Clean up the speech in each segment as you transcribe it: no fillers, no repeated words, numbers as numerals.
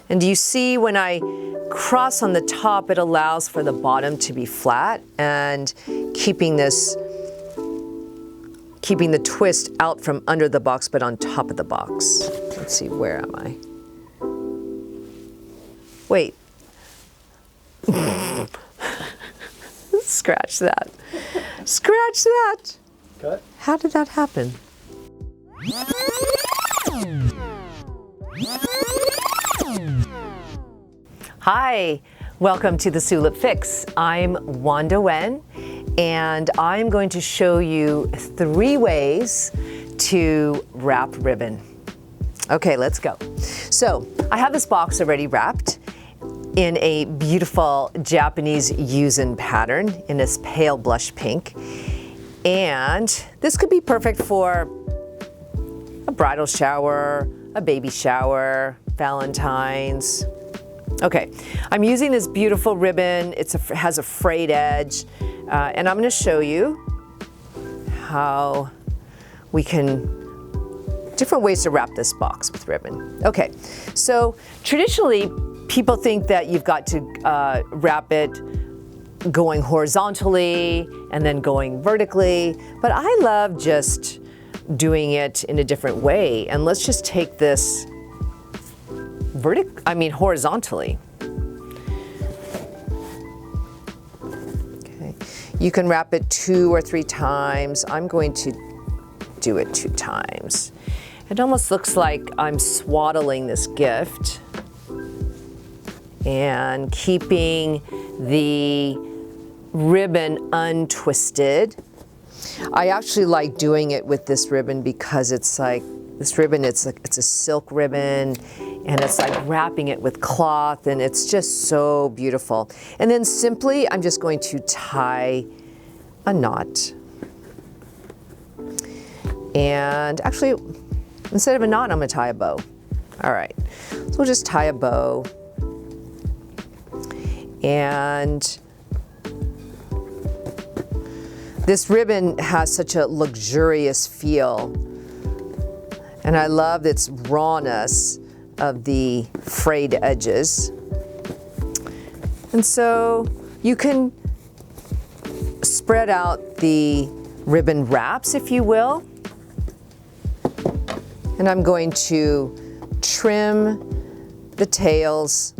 And do you see when I cross on the top, it allows for the bottom to be flat and keeping the twist out from under the box, but on top of the box. Let's see, where am I? Wait. Scratch that. Scratch that. Cut. How did that happen? Hi, welcome to the Soolip Fix. I'm Wanda and I'm going to show you 3 ways to wrap ribbon. Okay, let's go. So I have this box already wrapped in a beautiful Japanese yuzen pattern in this pale blush pink. And this could be perfect for a bridal shower, a baby shower, Valentine's. Okay, I'm using this beautiful ribbon. It has a frayed edge, and I'm going to show you how we can, different ways to wrap this box with ribbon. Okay, so traditionally, people think that you've got to wrap it going horizontally and then going vertically, but I love just doing it in a different way. And let's just take this horizontally. Okay, you can wrap it 2 or 3 times. I'm going to do it 2 times. It almost looks like I'm swaddling this gift and keeping the ribbon untwisted. I actually like doing it with this ribbon because it's like, this ribbon, it's a silk ribbon, and it's like wrapping it with cloth, and it's just so beautiful. And then simply, I'm just going to tie a knot. And actually, instead of a knot, I'm gonna tie a bow. All right, so we'll just tie a bow. And this ribbon has such a luxurious feel. And I love its rawness of the frayed edges. And so you can spread out the ribbon wraps, if you will. And I'm going to trim the tails,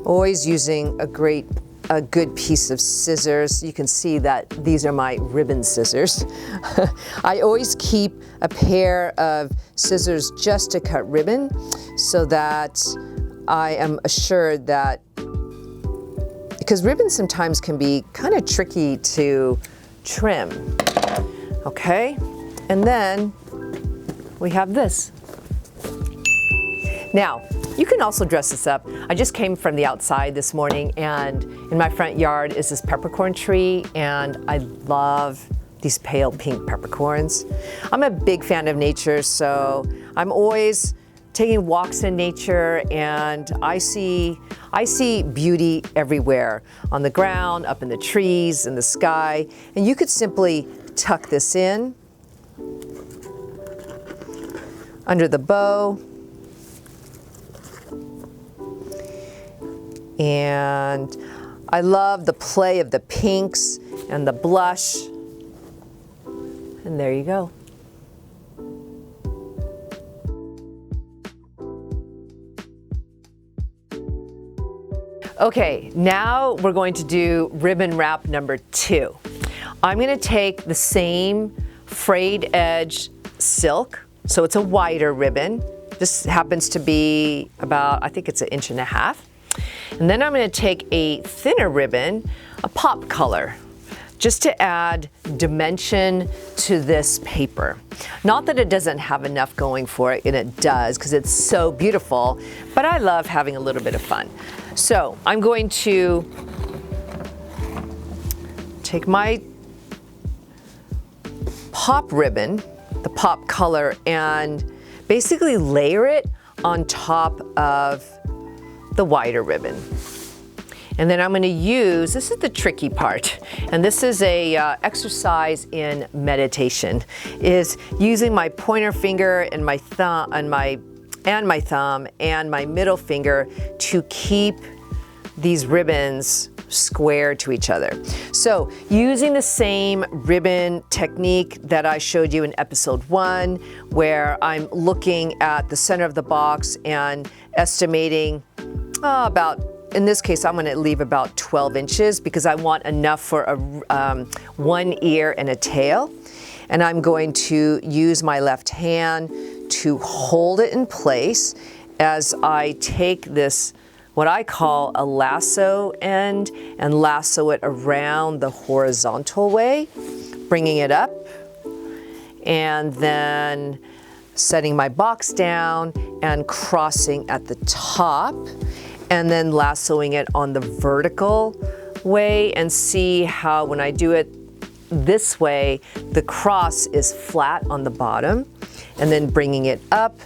always using a good piece of scissors. You can see that these are my ribbon scissors. I always keep a pair of scissors just to cut ribbon so that I am assured that, because ribbon sometimes can be kind of tricky to trim. Okay, and then we have this. Now, you can also dress this up. I just came from the outside this morning, and in my front yard is this peppercorn tree, and I love these pale pink peppercorns. I'm a big fan of nature, so I'm always taking walks in nature, and I see beauty everywhere, on the ground, up in the trees, in the sky, and you could simply tuck this in under the bow. And I love the play of the pinks and the blush. And there you go. Okay, now we're going to do ribbon wrap number 2. I'm going to take the same frayed edge silk, so it's a wider ribbon. This happens to be about, I think it's 1.5 inches. And then I'm going to take a thinner ribbon, a pop color, just to add dimension to this paper. Not that it doesn't have enough going for it, and it does, because it's so beautiful, but I love having a little bit of fun. So I'm going to take my pop ribbon, the pop color, and basically layer it on top of the wider ribbon. And then I'm going to use, this is the tricky part, and this is a exercise in meditation, is using my pointer finger and my thumb and my and my thumb and my middle finger to keep these ribbons square to each other. So using the same ribbon technique that I showed you in episode 1, where I'm looking at the center of the box and estimating about, in this case, I'm going to leave about 12 inches because I want enough for one ear and a tail. And I'm going to use my left hand to hold it in place as I take this, what I call a lasso end, and lasso it around the horizontal way, bringing it up, and then setting my box down and crossing at the top, and then lassoing it on the vertical way, and see how when I do it this way, the cross is flat on the bottom, and then bringing it up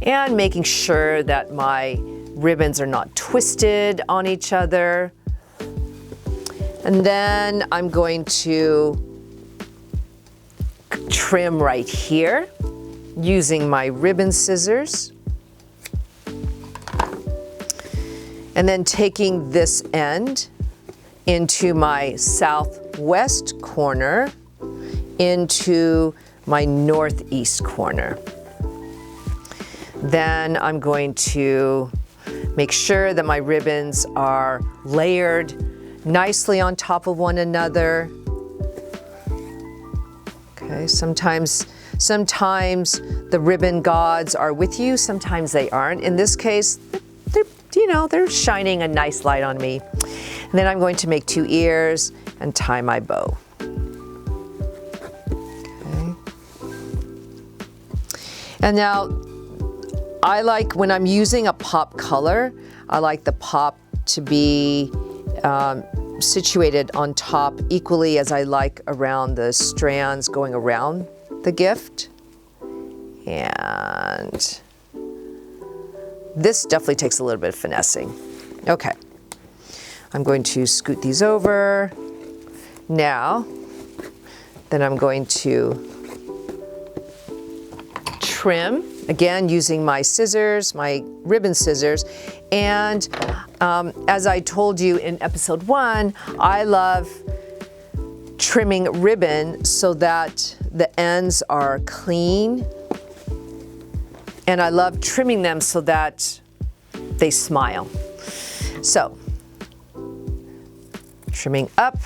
and making sure that my ribbons are not twisted on each other. And then I'm going to trim right here using my ribbon scissors. And then taking this end into my southwest corner into my northeast corner. Then I'm going to make sure that my ribbons are layered nicely on top of one another. Okay, sometimes the ribbon gods are with you, sometimes they aren't. In this case, they're shining a nice light on me. And then I'm going to make 2 ears and tie my bow. Okay. And now, I like, when I'm using a pop color, I like the pop to be situated on top equally as I like around the strands going around the gift. And this definitely takes a little bit of finessing. Okay, I'm going to scoot these over. Now, then I'm going to trim, again using my scissors, my ribbon scissors. And as I told you in episode 1, I love trimming ribbon so that the ends are clean. And I love trimming them so that they smile. So, trimming up,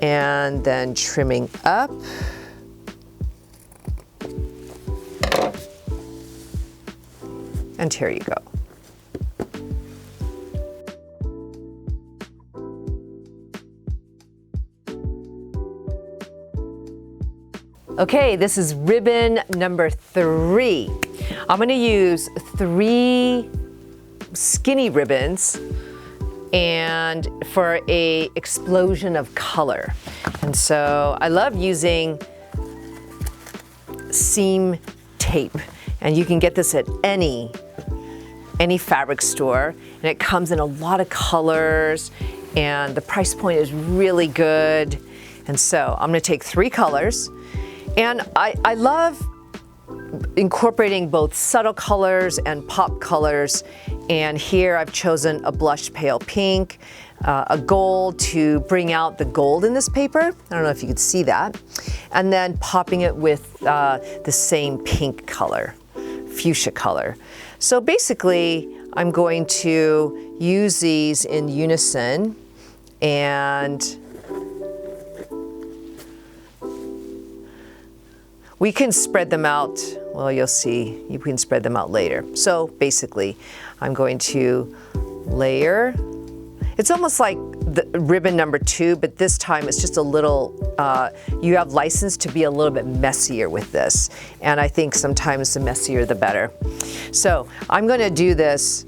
and then trimming up. And here you go. Okay, this is ribbon number 3. I'm going to use 3 skinny ribbons and for a explosion of color. And so I love using seam tape, and you can get this at any fabric store, and it comes in a lot of colors, and the price point is really good. And so I'm going to take 3 colors. And I love incorporating both subtle colors and pop colors. And here I've chosen a blush pale pink, a gold to bring out the gold in this paper. I don't know if you could see that. And then popping it with the same pink color, fuchsia color. So basically, I'm going to use these in unison, and we can spread them out. Well, you'll see, you can spread them out later. So basically, I'm going to layer. It's almost like the ribbon number 2, but this time it's just a little, you have license to be a little bit messier with this. And I think sometimes the messier the better. So I'm gonna do this,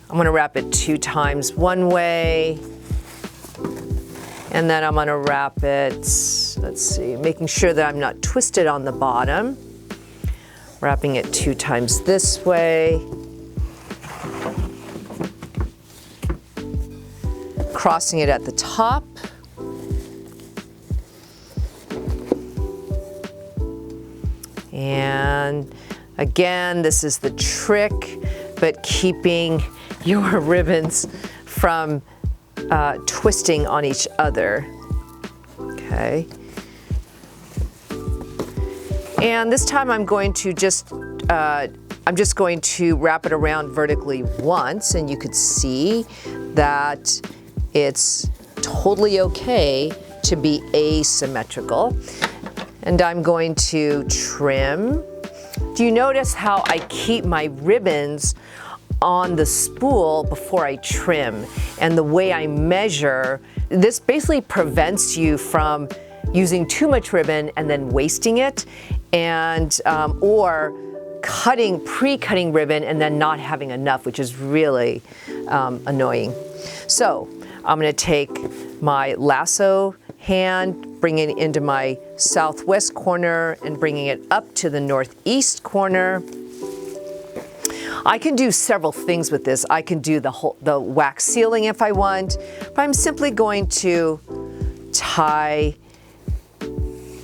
I'm gonna wrap it 2 times one way, and then I'm gonna wrap it, let's see, making sure that I'm not twisted on the bottom. Wrapping it 2 times this way. Crossing it at the top. And Again, this is the trick, but keeping your ribbons from twisting on each other. Okay. And this time I'm going to just going to wrap it around vertically once, and you could see that it's totally okay to be asymmetrical. And I'm going to trim. Do you notice how I keep my ribbons on the spool before I trim? And the way I measure, this basically prevents you from using too much ribbon and then wasting it, and or pre-cutting ribbon and then not having enough, which is really annoying. So I'm going to take my lasso hand, bringing it into my southwest corner and bringing it up to the northeast corner. I can do several things with this. I can do the wax sealing if I want, but I'm simply going to tie.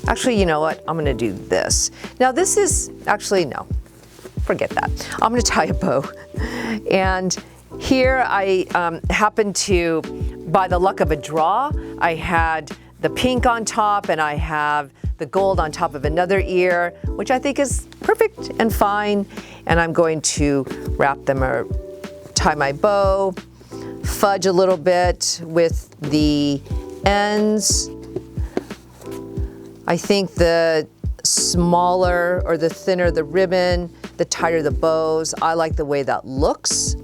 Actually, you know what? I'm going to do this. Now this is, actually, no, forget that. I'm going to tie a bow. And here I happened to, by the luck of a draw, I had the pink on top and I have the gold on top of another ear, which I think is perfect and fine. And I'm going to wrap them or tie my bow, fudge a little bit with the ends. I think the smaller or the thinner the ribbon, the tighter the bows. I like the way that looks.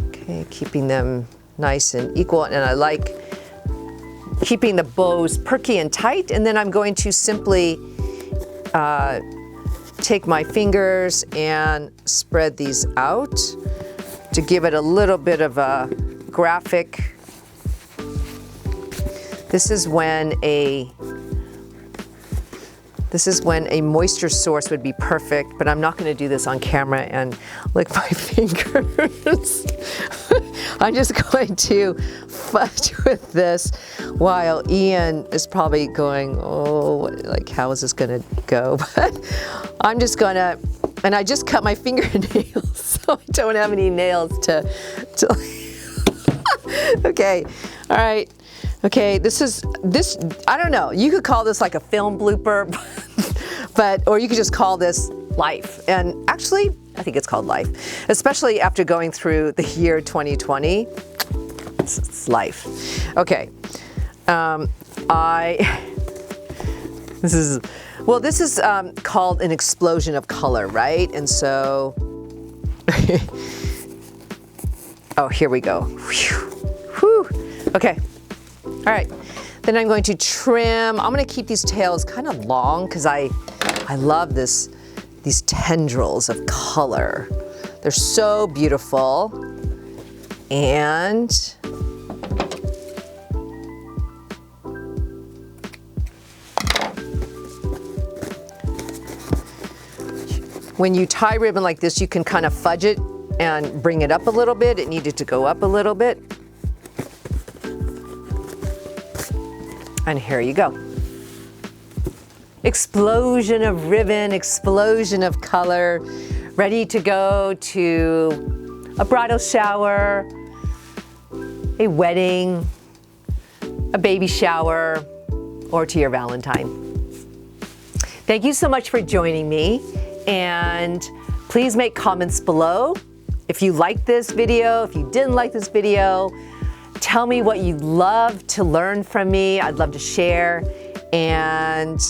Okay, keeping them nice and equal, and I like keeping the bows perky and tight. And then I'm going to simply take my fingers and spread these out to give it a little bit of a graphic. This is when a moisture source would be perfect, but I'm not going to do this on camera and lick my fingers. I'm just going to fudge with this while Ian is probably going, oh, like, how is this going to go? But I'm just going to, and I just cut my fingernails, so I don't have any nails to okay, all right. Okay, this, I don't know, you could call this like a film blooper, or you could just call this life. And actually, I think it's called life, especially after going through the year 2020. It's life. Okay, this is called an explosion of color, right? And so, oh, here we go. Whew. Okay. All right, then I'm going to trim. I'm going to keep these tails kind of long because I love these tendrils of color. They're so beautiful. And when you tie ribbon like this, you can kind of fudge it and bring it up a little bit. It needed to go up a little bit. And here you go. Explosion of ribbon, explosion of color, ready to go to a bridal shower, a wedding, a baby shower, or to your Valentine. Thank you so much for joining me, and please make comments below if you liked this video, if you didn't like this video. Tell me what you'd love to learn from me. I'd love to share. And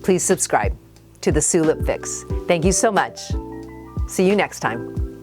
please subscribe to the Soolip Fix. Thank you so much. See you next time.